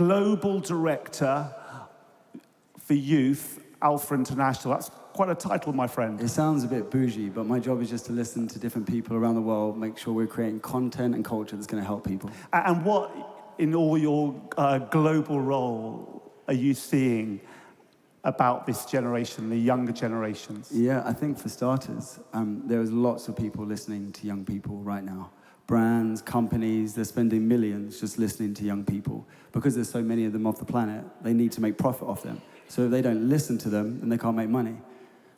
Global Director for Youth, Alpha International. That's quite a title, my friend. It sounds a bit bougie, but my job is just to listen to different people around the world, make sure we're creating content and culture that's going to help people. And what, in all your global role, are you seeing about this generation, the younger generations? Yeah, I think for starters, there's lots of people listening to young people right now. Brands, companies, they're spending millions just listening to young people. Because there's so many of them off the planet, they need to make profit off them. So if they don't listen to them, then they can't make money.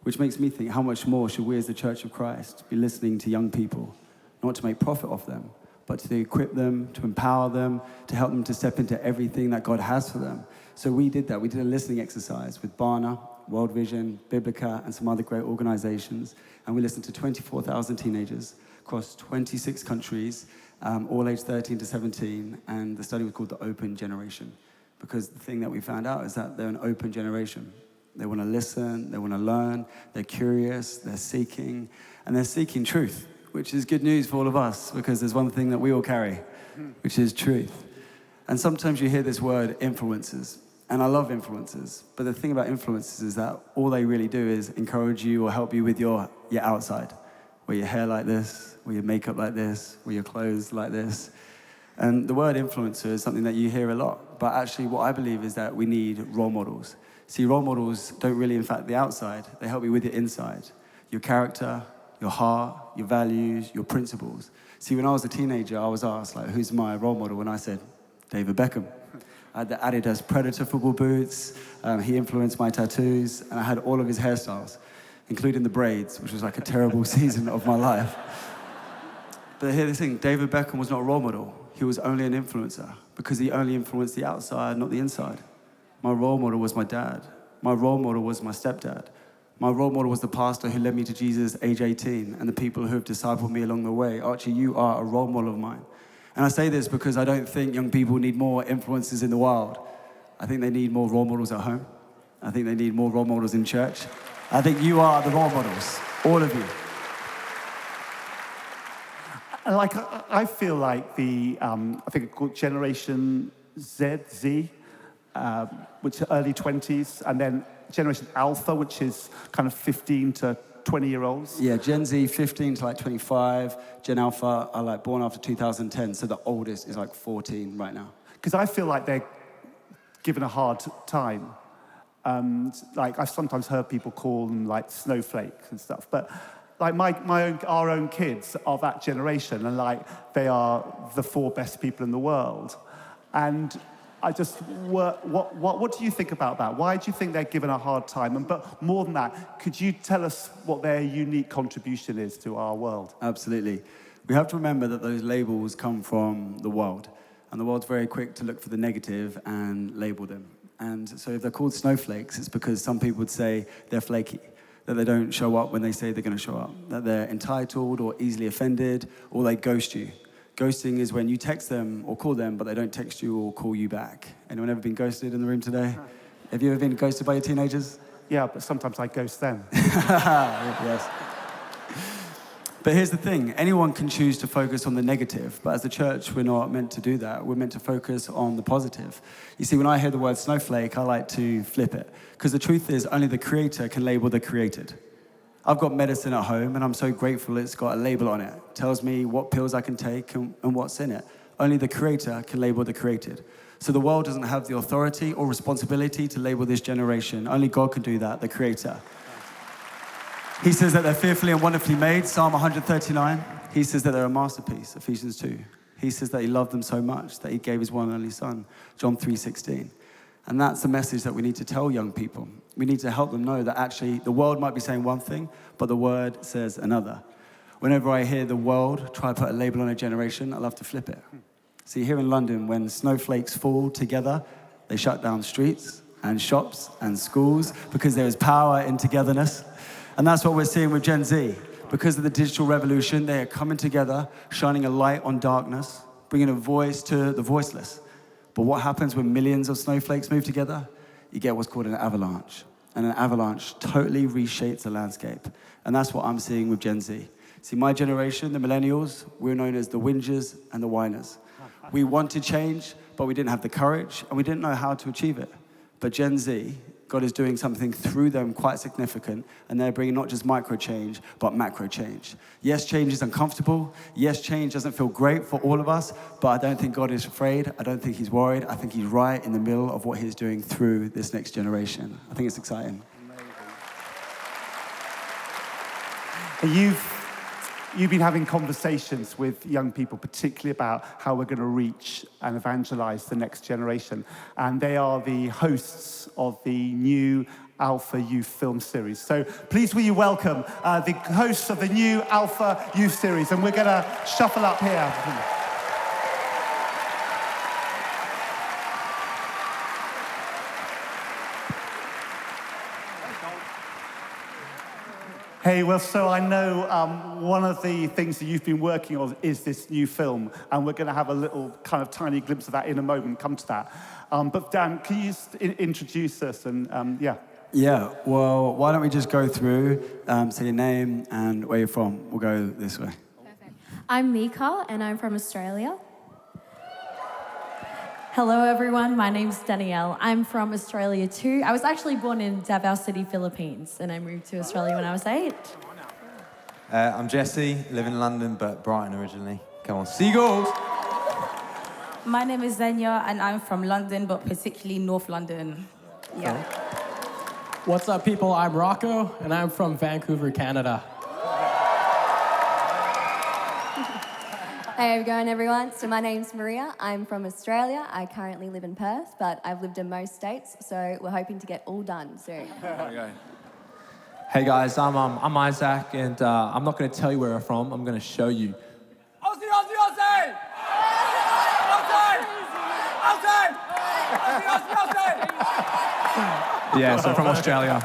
Which makes me think, how much more should we as the Church of Christ be listening to young people? Not to make profit off them, but to equip them, to empower them, to help them to step into everything that God has for them. So we did that. We did a listening exercise with Barna, World Vision, Biblica, and some other great organizations. And we listened to 24,000 teenagers across 26 countries, all aged 13 to 17. And the study was called the Open Generation. Because the thing that we found out is that they're an open generation. They want to listen, they want to learn, they're curious, they're seeking, and they're seeking truth, which is good news for all of us, because there's one thing that we all carry, which is truth. And sometimes you hear this word, influencers, and I love influencers, but the thing about influencers is that all they really do is encourage you or help you with your outside, wear your hair like this, wear your makeup like this, wear your clothes like this. And the word influencer is something that you hear a lot, but actually what I believe is that we need role models. See, role models don't really impact the outside. They help you with your inside, your character, your heart, your values, your principles. See, when I was a teenager, I was asked, like, who's my role model? And I said, David Beckham. I had the Adidas Predator football boots. He influenced my tattoos, and I had all of his hairstyles, including the braids, which was like a terrible season of my life. But here's the thing, David Beckham was not a role model. He was only an influencer, because he only influenced the outside, not the inside. My role model was my dad. My role model was my stepdad. My role model was the pastor who led me to Jesus age 18 and the people who have discipled me along the way. Archie, you are a role model of mine. And I say this because I don't think young people need more influences in the world. I think they need more role models at home. I think they need more role models in church. I think you are the role models, all of you. Like, I feel like I think it's called Generation Z, which are early 20s, and then Generation Alpha, which is kind of 15 to 20-year-olds. Yeah, Gen Z, 15 to like 25. Gen Alpha are like born after 2010, so the oldest is like 14 right now. Because I feel like they're given a hard time. Like, I've sometimes heard people call them like snowflakes and stuff, but like our own kids are that generation, and like they are the 4 best people in the world. And I just, what do you think about that? Why do you think they're given a hard time? But more than that, could you tell us what their unique contribution is to our world? Absolutely. We have to remember that those labels come from the world, and the world's very quick to look for the negative and label them. And so if they're called snowflakes, it's because some people would say they're flaky, that they don't show up when they say they're going to show up, that they're entitled or easily offended, or they ghost you. Ghosting is when you text them or call them, but they don't text you or call you back. Anyone ever been ghosted in the room today? Have you ever been ghosted by your teenagers? Yeah, but sometimes I ghost them. Yes. But here's the thing. Anyone can choose to focus on the negative, but as the church, we're not meant to do that. We're meant to focus on the positive. You see, when I hear the word snowflake, I like to flip it, because the truth is only the creator can label the created. I've got medicine at home, and I'm so grateful it's got a label on it. It tells me what pills I can take and what's in it. Only the creator can label the created. So the world doesn't have the authority or responsibility to label this generation. Only God can do that, the creator. He says that they're fearfully and wonderfully made, Psalm 139. He says that they're a masterpiece, Ephesians 2. He says that he loved them so much that he gave his one and only son, John 3:16. And that's the message that we need to tell young people. We need to help them know that actually the world might be saying one thing, but the word says another. Whenever I hear the world try to put a label on a generation, I love to flip it. See, here in London, when snowflakes fall together, they shut down streets and shops and schools because there is power in togetherness. And that's what we're seeing with Gen Z. Because of the digital revolution, they are coming together, shining a light on darkness, bringing a voice to the voiceless. But what happens when millions of snowflakes move together? You get what's called an avalanche. And an avalanche totally reshapes the landscape. And that's what I'm seeing with Gen Z. See, my generation, the millennials, we're known as the whingers and the whiners. We wanted change, but we didn't have the courage, and we didn't know how to achieve it. But Gen Z, God is doing something through them quite significant, and they're bringing not just micro change, but macro change. Yes, change is uncomfortable. Yes, change doesn't feel great for all of us, but I don't think God is afraid. I don't think he's worried. I think he's right in the middle of what he's doing through this next generation. I think it's exciting. You've been having conversations with young people, particularly about how we're going to reach and evangelize the next generation. And they are the hosts of the new Alpha Youth film series. So please will you welcome the hosts of the new Alpha Youth series. And we're going to shuffle up here. Hey, well, so I know one of the things that you've been working on is this new film, and we're going to have a little kind of tiny glimpse of that in a moment, come to that. But Dan, can you just introduce us and, yeah. Yeah, well, why don't we just go through, say your name and where you're from. We'll go this way. Perfect. I'm Mika, and I'm from Australia. Hello, everyone. My name's Danielle. I'm from Australia too. I was actually born in Davao City, Philippines, and I moved to Australia when I was 8. I'm Jesse, live in London, but Brighton originally. Come on, Seagulls! My name is Zenya, and I'm from London, but particularly North London. Yeah. What's up, people? I'm Rocco, and I'm from Vancouver, Canada. Hey, how's it going, everyone? So my name's Maria. I'm from Australia. I currently live in Perth, but I've lived in most states, so we're hoping to get all done soon. Hey guys, I'm Isaac, and I'm not going to tell you where I'm from. I'm going to show you. Aussie! Aussie! Yeah, so I'm from Australia.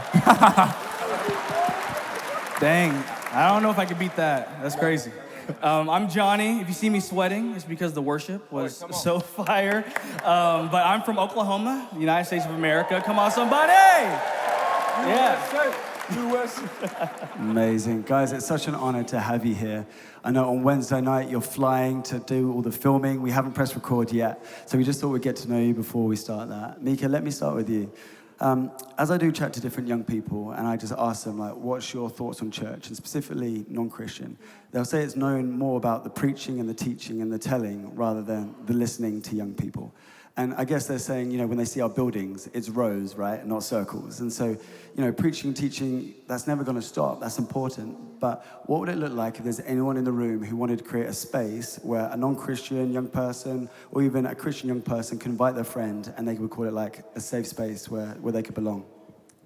Dang, I don't know if I could beat that. That's crazy. I'm Johnny. If you see me sweating, it's because the worship was so fire. But I'm from Oklahoma, the United States of America. Come on, somebody! Yeah. Amazing. Guys, it's such an honor to have you here. I know on Wednesday night you're flying to do all the filming. We haven't pressed record yet, so we just thought we'd get to know you before we start that. Mika, let me start with you. As I do chat to different young people, and I just ask them, like, what's your thoughts on church, and specifically non-Christian, they'll say it's known more about the preaching and the teaching and the telling rather than the listening to young people. And I guess they're saying, you know, when they see our buildings, it's rows, right, not circles. And so, you know, preaching, teaching, that's never going to stop. That's important. But what would it look like if there's anyone in the room who wanted to create a space where a non-Christian young person or even a Christian young person can invite their friend and they would call it like a safe space where they could belong?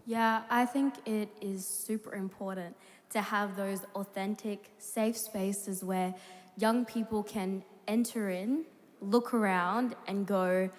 Yeah, I think it is super important to have those authentic, safe spaces where young people can enter in, look around and go,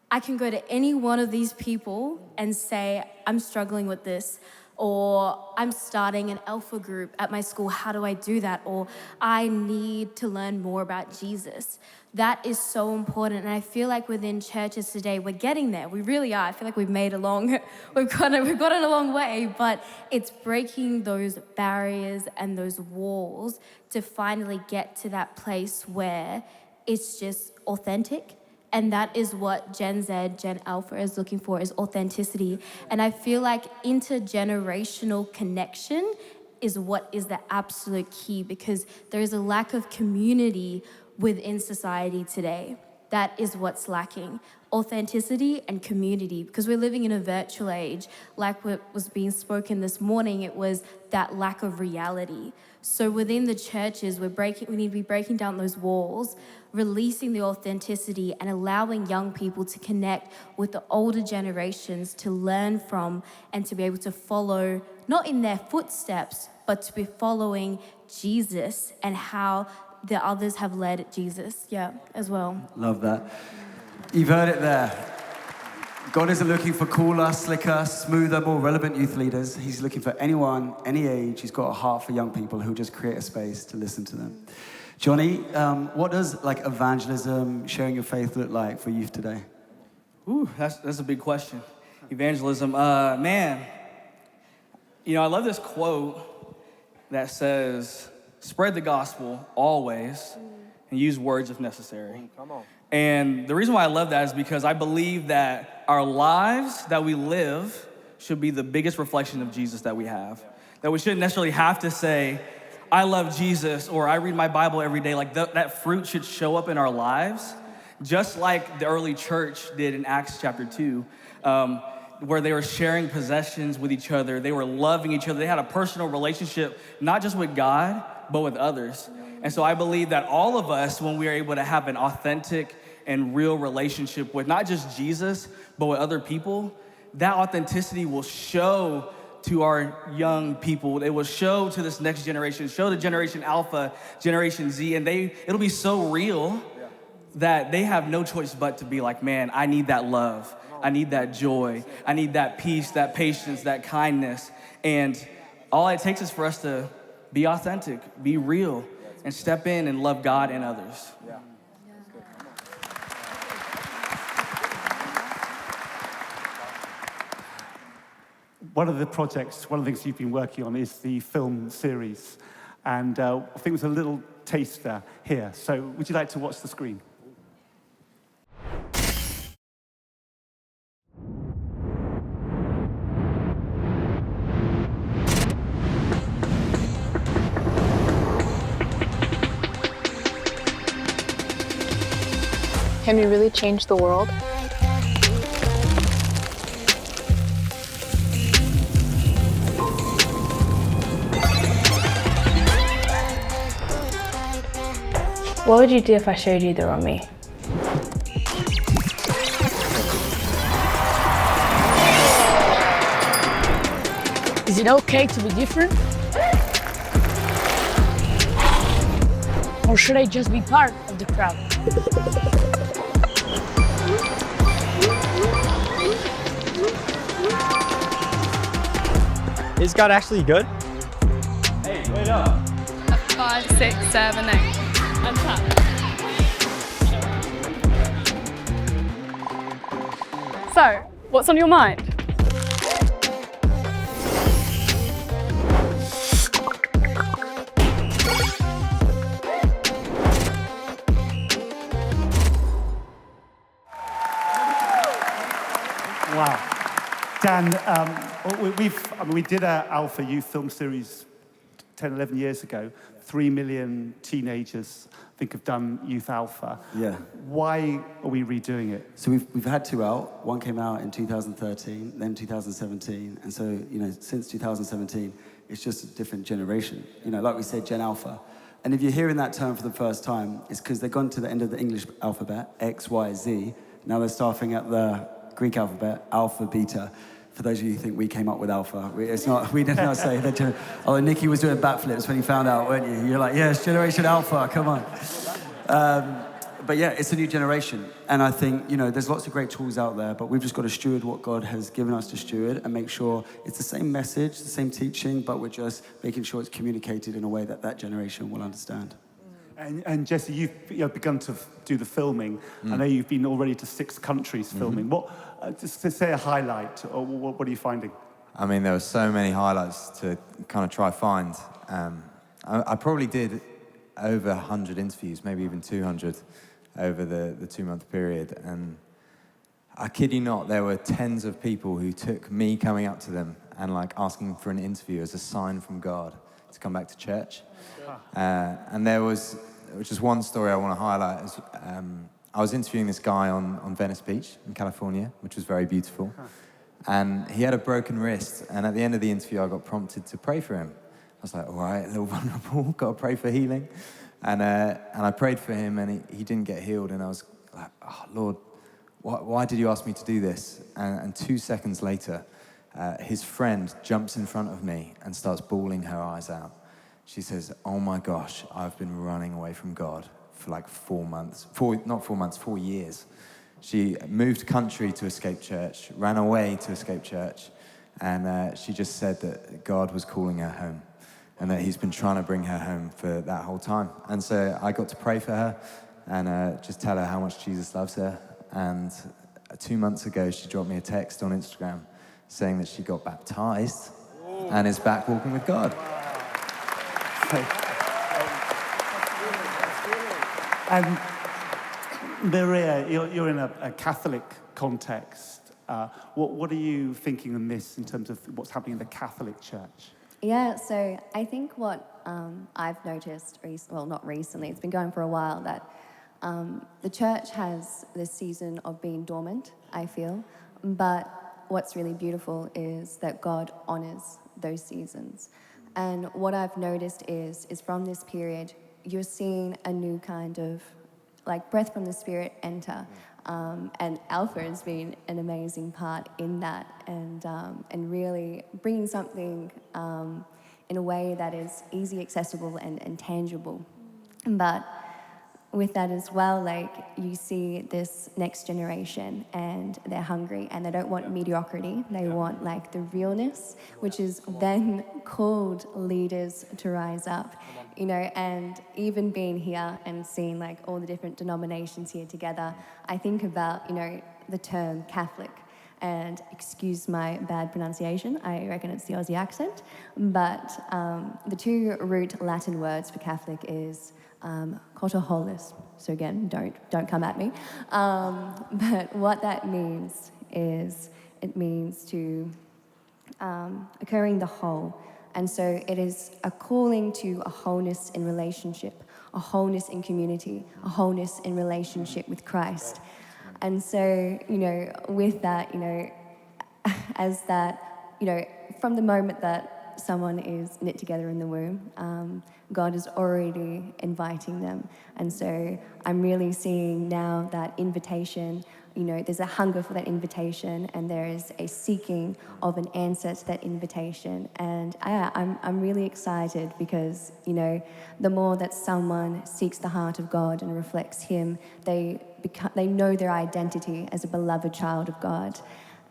I can go to any one of these people and say, I'm struggling with this, or I'm starting an alpha group at my school, how do I do that? Or I need to learn more about Jesus. That is so important, and I feel like within churches today, we're getting there. We really are. I feel like we've gotten a long way, but it's breaking those barriers and those walls to finally get to that place where it's just authentic. And that is what Gen Z, Gen Alpha is looking for, is authenticity. And I feel like intergenerational connection is what is the absolute key, because there is a lack of community within society today. That is what's lacking. Authenticity and community, because we're living in a virtual age. Like what was being spoken this morning, it was that lack of reality. So within the churches, we need to be breaking down those walls, releasing the authenticity and allowing young people to connect with the older generations, to learn from and to be able to follow, not in their footsteps, but to be following Jesus and how the others have led Jesus, as well. Love that. You've heard it there. God isn't looking for cooler, slicker, smoother, more relevant youth leaders. He's looking for anyone, any age, who's got a heart for young people who'll just create a space to listen to them. Johnny, what does like evangelism, sharing your faith look like for youth today? Ooh, that's a big question. Evangelism, man. You know, I love this quote that says, spread the gospel always and use words if necessary. Come on. And the reason why I love that is because I believe that our lives that we live should be the biggest reflection of Jesus that we have. That we shouldn't necessarily have to say, I love Jesus, or I read my Bible every day. Like that fruit should show up in our lives, just like the early church did in Acts chapter 2, where they were sharing possessions with each other. They were loving each other. They had a personal relationship, not just with God, but with others. And so I believe that all of us, when we are able to have an authentic and real relationship with not just Jesus, but with other people, that authenticity will show to our young people. It will show to this next generation, show to Generation Alpha, Generation Z, and it'll be so real that they have no choice but to be like, man, I need that love. I need that joy. I need that peace, that patience, that kindness. And all it takes is for us to be authentic, be real, and step in and love God and others. Yeah. One of the things you've been working on is the film series. And I think there's a little taster here. So would you like to watch the screen? Can we really change the world? What would you do if I showed you the real me? Is it okay to be different? Or should I just be part of the crowd? Is God actually good? Hey, wait up. 5, 6, 7, 8. Untap. So, what's on your mind? Wow. Dan, we did our Alpha Youth film series 10, 11 years ago. 3 million teenagers, I think, have done Youth Alpha. Yeah. Why are we redoing it? So we've had two out. One came out in 2013, then 2017. And so, since 2017, it's just a different generation. Like we said, Gen Alpha. And if you're hearing that term for the first time, it's because they've gone to the end of the English alphabet, X, Y, Z. Now they're starting at the Greek alphabet, Alpha, Beta. For those of you who think we came up with Alpha, we did not say that. Although Nicky was doing backflips when he found out, weren't you? You're like, yes, Generation Alpha, come on. But yeah, it's a new generation. And I think, there's lots of great tools out there, but we've just got to steward what God has given us to steward and make sure it's the same message, the same teaching, but we're just making sure it's communicated in a way that generation will understand. And Jesse, you've begun to do the filming. I know you've been already to 6 countries filming. What, just to say a highlight, or what are you finding? I mean, there were so many highlights to kind of try find. I probably did over 100 interviews, maybe even 200 over the 2-month period. And I kid you not, there were tens of people who took me coming up to them and asking for an interview as a sign from God to come back to church. And there was just one story I want to highlight. I was interviewing this guy on Venice Beach in California, which was very beautiful. And he had a broken wrist. And at the end of the interview, I got prompted to pray for him. I was like, all right, a little vulnerable, got to pray for healing. And I prayed for him, and he didn't get healed. And I was like, oh, Lord, why did you ask me to do this? And 2 seconds later, his friend jumps in front of me and starts bawling her eyes out. She says, oh my gosh, I've been running away from God for 4 years. She moved country to escape church, ran away to escape church, and she just said that God was calling her home and that he's been trying to bring her home for that whole time. And so I got to pray for her and just tell her how much Jesus loves her. And 2 months ago, she dropped me a text on Instagram saying that she got baptized and is back walking with God. And Maria, you're in a Catholic context. What are you thinking on this in terms of what's happening in the Catholic Church? Yeah, so I think what I've noticed, not recently, it's been going for a while, that the church has this season of being dormant, I feel. But what's really beautiful is that God honors those seasons. And what I've noticed is from this period, you're seeing a new kind of, like, breath from the Spirit enter. And Alpha has been an amazing part in that, and really bringing something in a way that is easy, accessible, and tangible. But with that as well, like, you see this next generation, and they're hungry, and they don't want mediocrity. They want, like, the realness, which is then called leaders to rise up. You know, and even being here and seeing, like, all the different denominations here together, I think about, you know, the term Catholic. And excuse my bad pronunciation, I reckon it's the Aussie accent. But the two root Latin words for Catholic is cotoholus. So again, don't come at me. But what that means is, it means to occurring the whole. And so it is a calling to a wholeness in relationship, a wholeness in community, a wholeness in relationship with Christ. And so, you know, with that, you know, as that, you know, from the moment that someone is knit together in the womb, God is already inviting them. And so I'm really seeing now that invitation. You know, there's a hunger for that invitation, and there is a seeking of an answer to that invitation. And I'm really excited because, you know, the more that someone seeks the heart of God and reflects Him, they know their identity as a beloved child of God.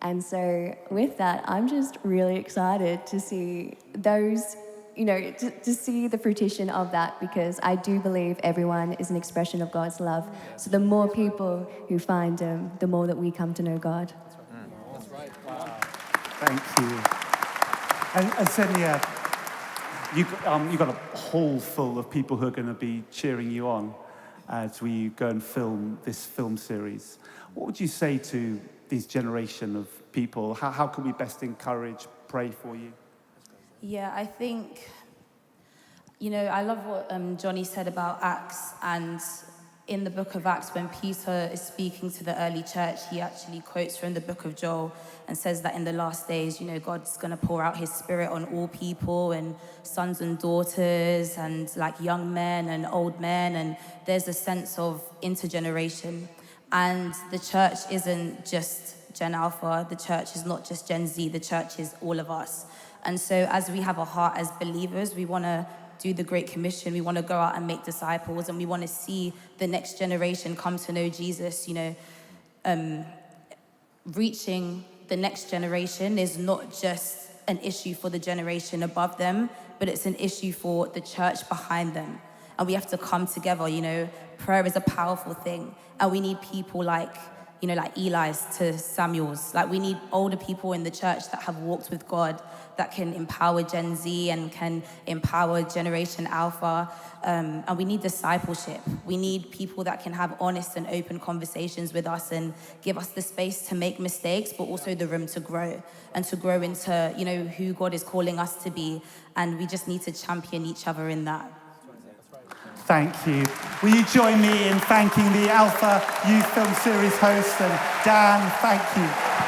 And so with that, I'm just really excited to see those, you know, to see the fruition of that, because I do believe everyone is an expression of God's love. So the more people who find Him, the more that we come to know God. That's right. Wow. Thank you. And Senia, you've got a hall full of people who are going to be cheering you on as we go and film this film series. What would you say to this generation of people? How can we best encourage, pray for you? Yeah, I think, you know, I love what Johnny said about Acts. And in the book of Acts, when Peter is speaking to the early church, he actually quotes from the book of Joel and says that in the last days, you know, God's going to pour out His Spirit on all people, and sons and daughters, and like young men and old men. And there's a sense of intergeneration. And the church isn't just Gen Alpha. The church is not just Gen Z. The church is all of us. And so as we have a heart as believers, we want to do the Great Commission. We want to go out and make disciples, and we want to see the next generation come to know Jesus. You know, reaching the next generation is not just an issue for the generation above them, but it's an issue for the church behind them. And we have to come together. You know, prayer is a powerful thing, and we need people like, you know, like Eli's to Samuel's. Like, we need older people in the church that have walked with God, that can empower Gen Z and can empower Generation Alpha. And we need discipleship. We need people that can have honest and open conversations with us and give us the space to make mistakes, but also the room to grow and to grow into, you know, who God is calling us to be. And we just need to champion each other in that. Thank you. Will you join me in thanking the Alpha Youth Film Series host, and Dan, thank you.